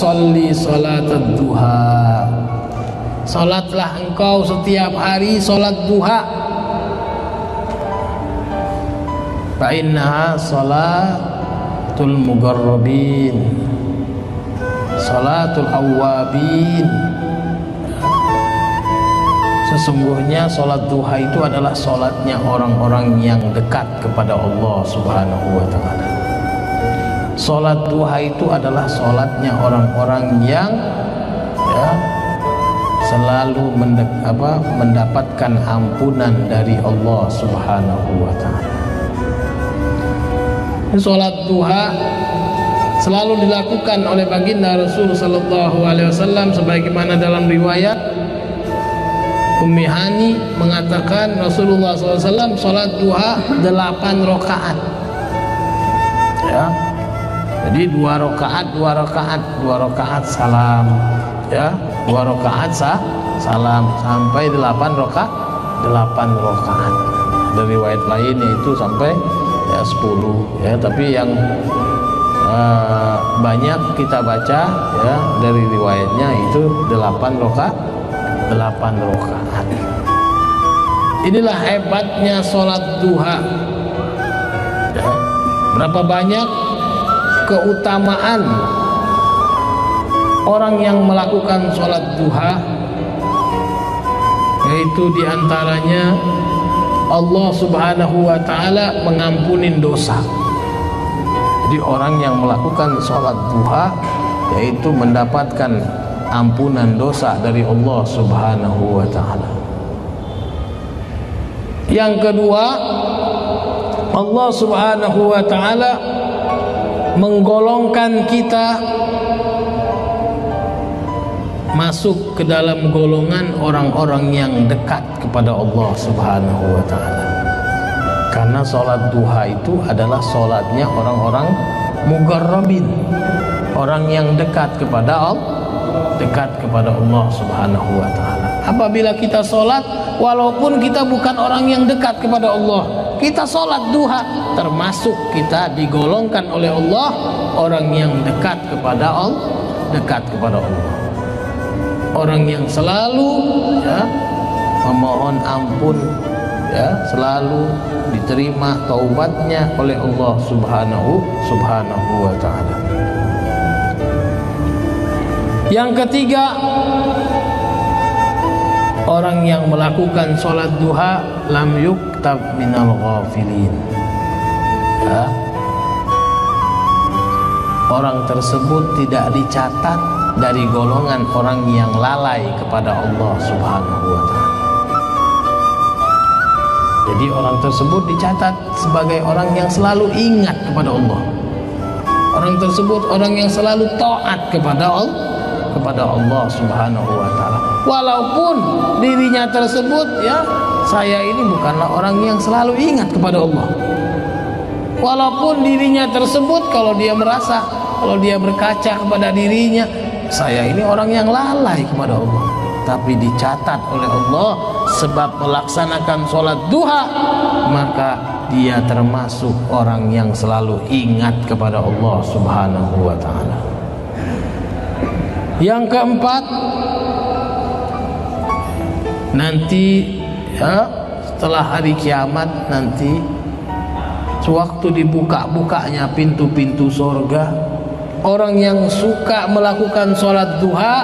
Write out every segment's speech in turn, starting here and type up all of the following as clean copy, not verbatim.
Sholli sholatad duha. Salatlah engkau setiap hari salat duha. Fa innaha salatul mugarrabin, salatul awwabin. Sesungguhnya salat duha itu adalah salatnya orang-orang yang dekat kepada Allah Subhanahu wa taala. Salat duha itu adalah salatnya orang-orang yang selalu mendapatkan ampunan dari Allah Subhanahu wa taala. Salat duha selalu dilakukan oleh baginda Rasul sallallahu alaihi wasallam, sebagaimana dalam riwayat Ummi Hani mengatakan Rasulullah SAW salat duha 8 rakaat. Ya. Jadi 2 rakaat salam, ya, 2 rakaat salam sampai 8 rakaat. Dari riwayat lain itu sampai 10, ya, tapi yang banyak kita baca ya dari riwayatnya itu 8 rakaat. Inilah hebatnya sholat duha. Ya. Berapa banyak keutamaan orang yang melakukan sholat duha, yaitu diantaranya Allah Subhanahu wa ta'ala mengampunin dosa. Jadi orang yang melakukan sholat duha yaitu mendapatkan ampunan dosa dari Allah Subhanahu wa ta'ala. Yang kedua, Allah Subhanahu wa ta'ala menggolongkan kita masuk ke dalam golongan orang-orang yang dekat kepada Allah Subhanahu wa ta'ala. Karena sholat duha itu adalah sholatnya orang-orang mugarrabin, orang yang dekat kepada Allah Subhanahu wa ta'ala. Apabila kita sholat, walaupun kita bukan orang yang dekat kepada Allah, kita sholat duha, termasuk kita digolongkan oleh Allah orang yang dekat kepada Allah, orang yang selalu memohon ampun, selalu diterima taubatnya oleh Allah Subhanahu wa ta'ala. Yang ketiga, orang yang melakukan sholat duha lam yuktab minal ghafilin. Orang tersebut tidak dicatat dari golongan orang yang lalai kepada Allah Subhanahu wa ta'ala. Jadi orang tersebut dicatat sebagai orang yang selalu ingat kepada Allah. Orang tersebut orang yang selalu taat kepada Allah Subhanahu wa ta'ala. Walaupun dirinya tersebut saya ini bukanlah orang yang selalu ingat kepada Allah. Walaupun dirinya tersebut kalau dia berkaca kepada dirinya, saya ini orang yang lalai kepada Allah, tapi dicatat oleh Allah sebab melaksanakan sholat duha, maka dia termasuk orang yang selalu ingat kepada Allah Subhanahu wa ta'ala. Yang keempat, nanti setelah hari kiamat nanti, sewaktu dibuka-bukanya pintu-pintu surga, orang yang suka melakukan sholat duha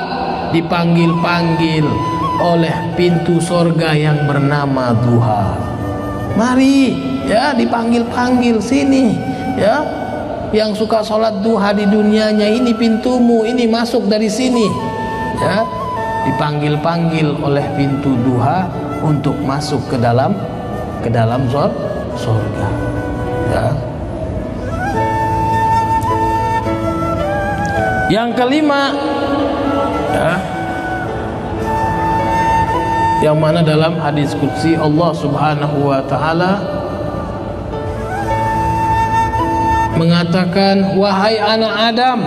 dipanggil-panggil oleh pintu surga yang bernama duha. Mari, dipanggil-panggil sini, yang suka sholat duha di dunianya, ini pintumu, ini masuk dari sini, dipanggil-panggil oleh pintu duha untuk masuk ke dalam surga. Yang kelima, yang mana dalam hadis qudsi Allah Subhanahu wa ta'ala mengatakan, wahai anak Adam,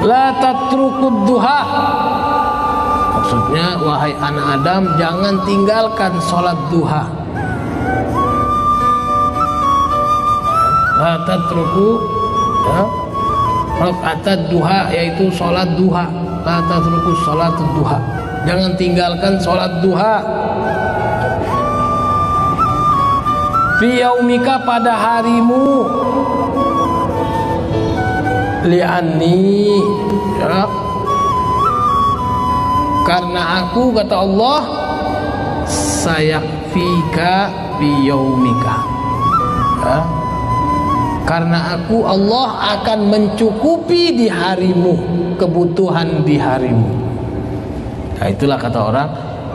la tatrukud duha. Maksudnya, wahai anak Adam, jangan tinggalkan sholat duha. La tatruku ya. Rakaat duha yaitu sholat duha, la tatrukus sholat duha, jangan tinggalkan sholat duha. Fi yaumika pada harimu, li'anni ya, karena aku kata Allah sayakfika fi yaumika ya, karena aku Allah akan mencukupi di harimu, kebutuhan di harimu. Nah itulah kata orang,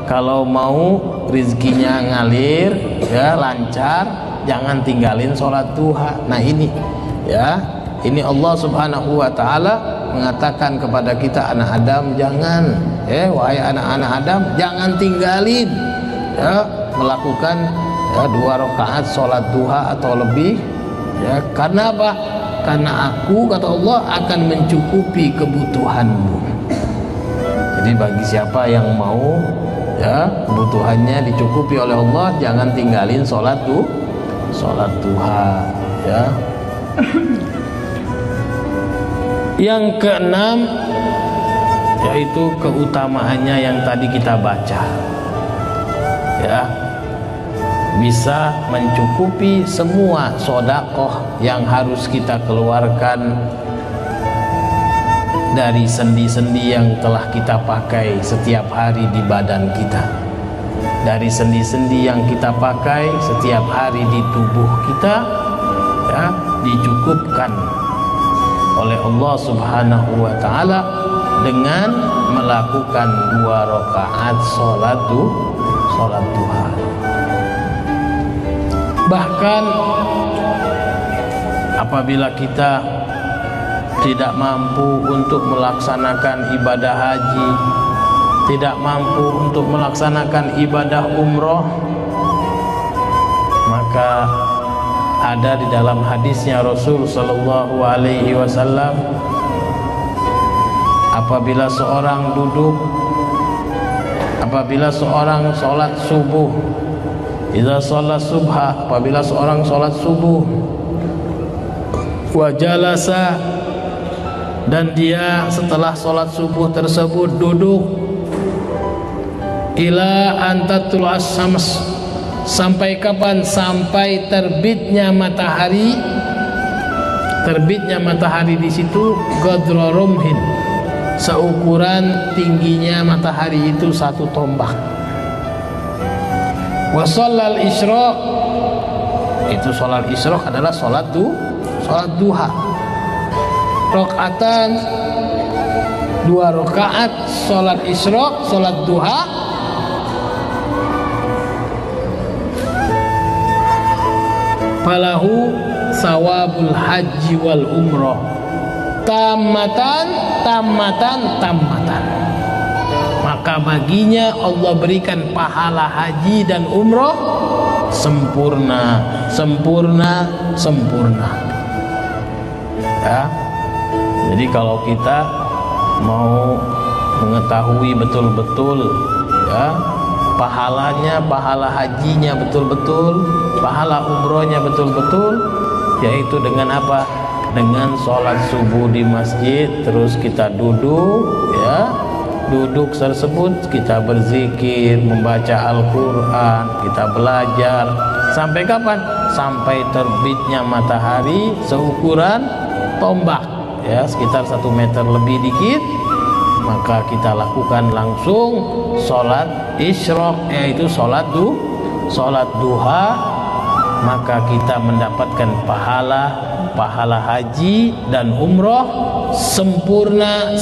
kalau mau rizkinya ngalir ya, lancar, jangan tinggalin sholat duha. Nah ini ya, ini Allah subhanahu wa ta'ala mengatakan kepada kita anak Adam, jangan wahai anak-anak Adam, jangan tinggalin ya, melakukan ya, 2 rakaat sholat duha atau lebih ya. Karena apa? Karena aku kata Allah akan mencukupi kebutuhanmu. Jadi bagi siapa yang mau ya kebutuhannya dicukupi oleh Allah, jangan tinggalin sholat duha ya. Yang keenam yaitu keutamaannya yang tadi kita baca ya, bisa mencukupi semua sodakoh yang harus kita keluarkan dari sendi-sendi yang telah kita pakai setiap hari di badan kita, dari sendi-sendi yang kita pakai setiap hari di tubuh kita ya, dicukupkan oleh Allah subhanahu wa ta'ala dengan melakukan 2 rakaat sholat duha. Bahkan apabila kita tidak mampu untuk melaksanakan ibadah haji, tidak mampu untuk melaksanakan ibadah umroh, maka ada di dalam hadisnya Rasul sallallahu alaihi wasallam, apabila seorang duduk, apabila seorang sholat subuh, idza sholat subha, apabila seorang sholat subuh, wa jalasa, dan dia setelah sholat subuh tersebut duduk, ila antatul as-syams, sampai kapan? Sampai terbitnya matahari. Terbitnya matahari di situ qadra rumhin, seukuran tingginya matahari itu 1 tombak. Wa shallal isyraq, itu sholat isyraq adalah sholat duha. Rakaatan 2 rakaat sholat isyraq, sholat duha, falahu sawabul haji wal umroh tamatan, maka baginya Allah berikan pahala haji dan umroh sempurna ya. Jadi kalau kita mau mengetahui betul-betul ya pahalanya, pahala hajinya betul-betul, pahala umrohnya betul-betul, yaitu dengan apa? Dengan sholat subuh di masjid, terus kita duduk ya, duduk tersebut kita berzikir, membaca Al-Quran, kita belajar sampai kapan? Sampai terbitnya matahari seukuran tombak ya, sekitar 1 meter lebih dikit, maka kita lakukan langsung sholat isyraq, yaitu sholat duha, maka kita mendapatkan pahala haji dan umroh sempurna.